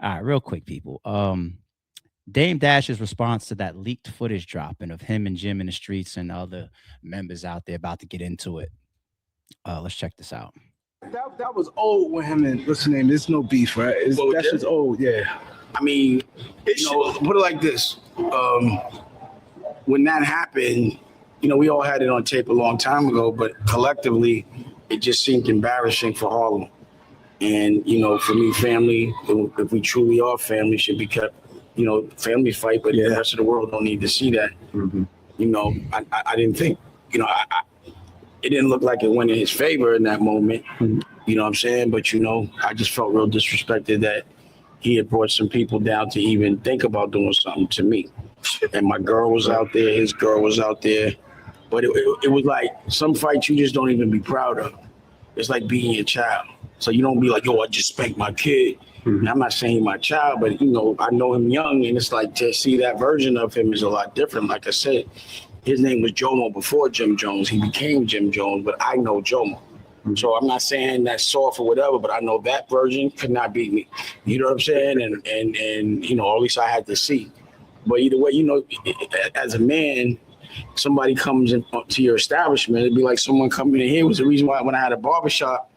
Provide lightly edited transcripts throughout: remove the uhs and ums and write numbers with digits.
All right, real quick, people. Dame Dash's response to that leaked footage dropping of him and Jim in the streets and other members out there about to get into it. Let's check this out. That was old with him and what's his name? There's no beef, right? That's just old, yeah. I mean, put it like this. When that happened, we all had it on tape a long time ago, but collectively, it just seemed embarrassing for Harlem. And, for me, family, if we truly are family, should be kept, family fight, but the rest of the world don't need to see that. Mm-hmm. I didn't think, it didn't look like it went in his favor in that moment. Mm-hmm. You know what I'm saying? But, I just felt real disrespected that he had brought some people down to even think about doing something to me. And my girl was out there, his girl was out there. But it was like some fights you just don't even be proud of. It's like being your child. So you don't be like, yo, I just spanked my kid. Mm-hmm. I'm not saying my child, but, I know him young. And it's like to see that version of him is a lot different. Like I said, his name was Jomo before Jim Jones. He became Jim Jones, but I know Jomo. So I'm not saying that's soft or whatever, but I know that version could not beat me. You know what I'm saying? And at least I had to see. But either way, as a man, somebody comes into your establishment, it'd be like someone coming in here. It was the reason why when I had a barbershop,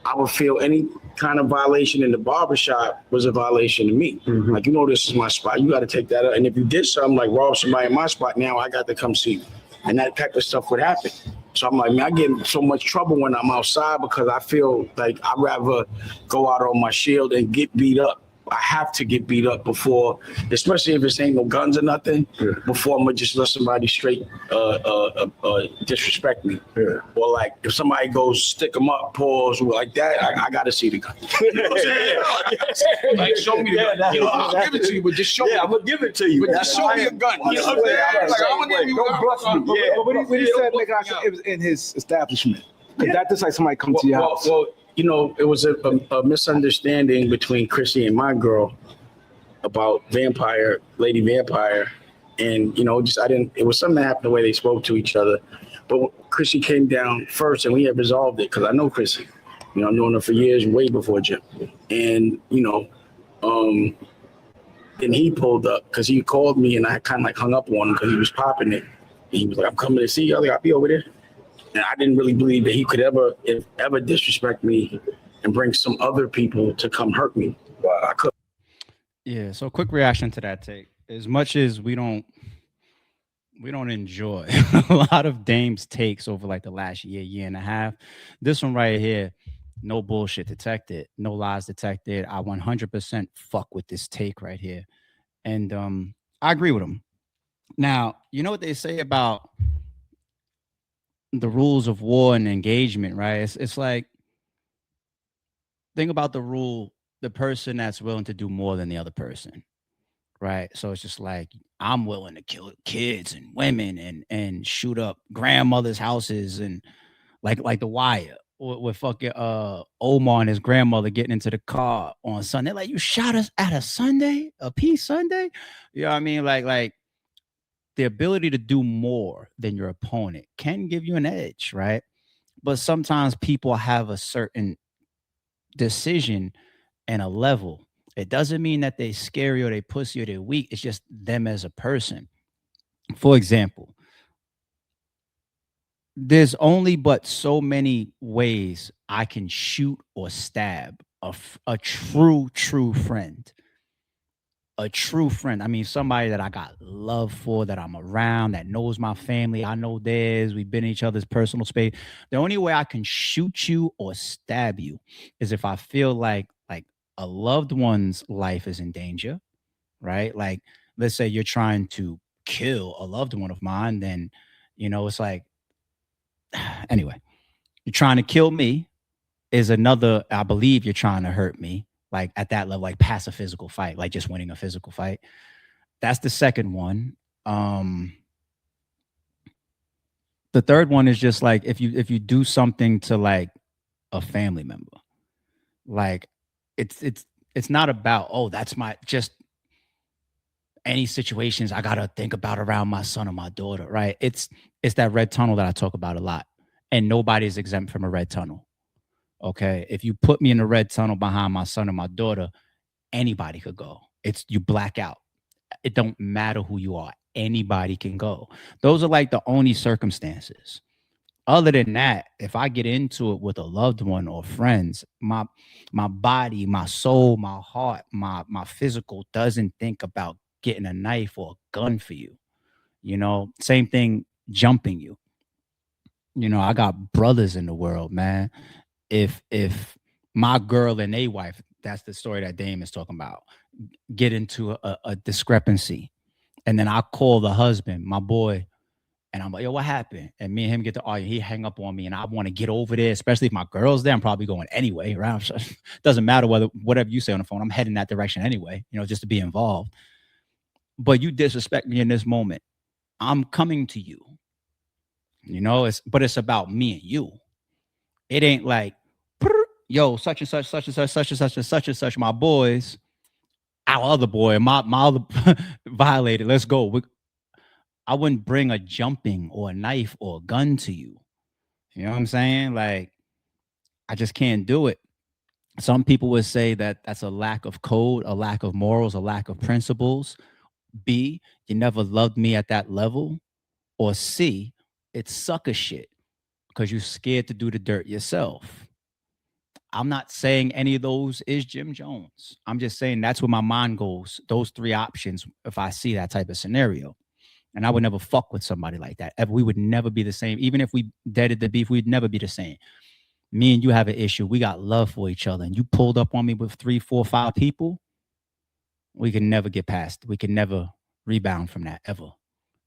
I would feel any kind of violation in the barbershop was a violation to me. Mm-hmm. Like, this is my spot. You got to take that up. And if you did something like rob somebody in my spot, now I got to come see you. And that type of stuff would happen. So I'm like, man, I get in so much trouble when I'm outside because I feel like I'd rather go out on my shield and get beat up. I have to get beat up before, especially if it's ain't no guns or nothing, before I'm gonna just let somebody straight disrespect me. Yeah. Or like if somebody goes stick them up, pause like that, I gotta see the gun. You know what I'm saying? Like show me the gun. I'll give it to you, but just show me. I'm gonna give it to you. But just show me a gun. You know what I'm saying? Like I'm gonna give you a gun. What he said, nigga, it was in his establishment. That just like somebody come to your house. Well, it was a misunderstanding between Chrissy and my girl about Lady Vampire. And, it was something that happened the way they spoke to each other. But Chrissy came down first and we had resolved it because I know Chrissy. I've known her for years, way before Jim. And, then he pulled up because he called me and I kind of like hung up on him because he was popping it. And he was like, I'm coming to see you. I was like, I'll be over there. And I didn't really believe that he could ever disrespect me and bring some other people to come hurt me. But I could. Yeah. So quick reaction to that take. As much as we don't enjoy a lot of Dame's takes over like the last year and a half, this one right here, no bullshit detected, no lies detected. I 100% fuck with this take right here. And I agree with him. Now, you know what they say about the rules of war and engagement, right? It's like, think about the person that's willing to do more than the other person, right? So it's just like, I'm willing to kill kids and women and shoot up grandmothers' houses and like The Wire with fucking Omar and his grandmother getting into the car on Sunday. Like, you shot us at a peace Sunday? You know what I mean? Like the ability to do more than your opponent can give you an edge, right? But sometimes people have a certain decision and a level. It doesn't mean that they scary or they pussy or they're weak. It's just them as a person. For example, there's only but so many ways I can shoot or stab a true friend. A true friend. I mean, somebody that I got love for, that I'm around, that knows my family. I know theirs. We've been in each other's personal space. The only way I can shoot you or stab you is if I feel like a loved one's life is in danger, right? Like, let's say you're trying to kill a loved one of mine, then, it's like, anyway, you're trying to kill me is another, I believe you're trying to hurt me. Like at that level, like past a physical fight, like just winning a physical fight. That's the second one. The third one is just like if you do something to like a family member, like it's not about, oh, that's my just any situations I gotta think about around my son or my daughter, right? It's that red tunnel that I talk about a lot, and nobody's exempt from a red tunnel. Okay, if you put me in a red tunnel behind my son or my daughter, Anybody could go. It's you black out. It don't matter who you are. Anybody can go. Those are like the only circumstances. Other than that, if I get into it with a loved one or friends, my body, my soul, my heart, my physical doesn't think about getting a knife or a gun for you. Same thing jumping you. I got brothers in the world, man. If my girl and a wife, that's the story that Dame is talking about, get into a discrepancy, and then I call the husband, my boy, and I'm like, yo, what happened? And me and him get to argue. He hang up on me, and I want to get over there, especially if my girl's there. I'm probably going anyway, right? So doesn't matter whatever you say on the phone, I'm heading that direction anyway, just to be involved. But you disrespect me in this moment. I'm coming to you. But it's about me and you. It ain't like, yo, such and such, such and such, such and such, and such and such, my boys, our other boy, my other violated. Let's go. I wouldn't bring a jumping or a knife or a gun to you. You know what I'm saying? Like, I just can't do it. Some people would say that that's a lack of code, a lack of morals, a lack of principles. B, you never loved me at that level. Or C, it's sucker shit because you're scared to do the dirt yourself. I'm not saying any of those is Jim Jones. I'm just saying that's where my mind goes. Those three options, if I see that type of scenario. And I would never fuck with somebody like that. We would never be the same. Even if we deaded the beef, we'd never be the same. Me and you have an issue. We got love for each other. And you pulled up on me with 3, 4, 5 people. We can never get past. We can never rebound from that ever.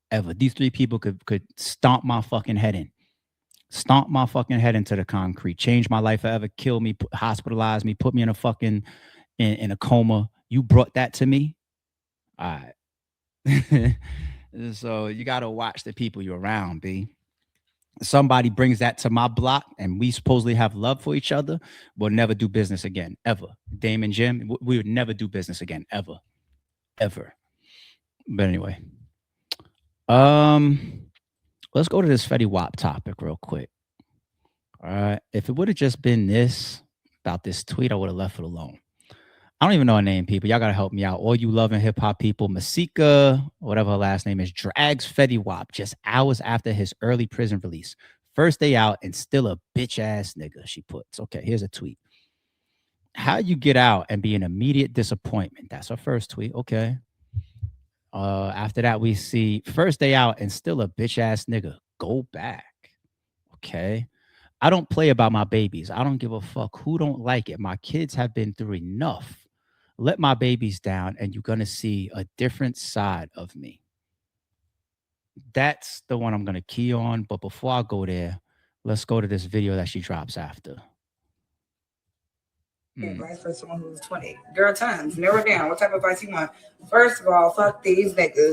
Ever. These 3 people could stomp my fucking head in. Stomp my fucking head into the concrete. Change my life forever. Kill me. Hospitalize me. Put me in a fucking in a coma. You brought that to me? All right. So you got to watch the people you're around, B. Somebody brings that to my block and we supposedly have love for each other, we'll never do business again, ever. Dame and Jim, we would never do business again, ever. Ever. But anyway. Let's go to this Fetty Wap topic real quick. All right. If it would have just been this, about this tweet, I would have left it alone. I don't even know her name, people. Y'all got to help me out. All you loving hip-hop people, Masika, whatever her last name is, drags Fetty Wap just hours after his early prison release. First day out and still a bitch-ass nigga, she puts. Okay, here's a tweet. How you get out and be an immediate disappointment? That's her first tweet. Okay. After that, we see first day out and still a bitch-ass nigga. Go back. Okay. I don't play about my babies. I don't give a fuck who don't like it. My kids have been through enough. Let my babies down and you're going to see a different side of me. That's the one I'm going to key on. But before I go there, let's go to this video that she drops after. Advice for someone who's 20. Girl, tons. Narrow down. What type of advice you want? First of all, fuck these niggas.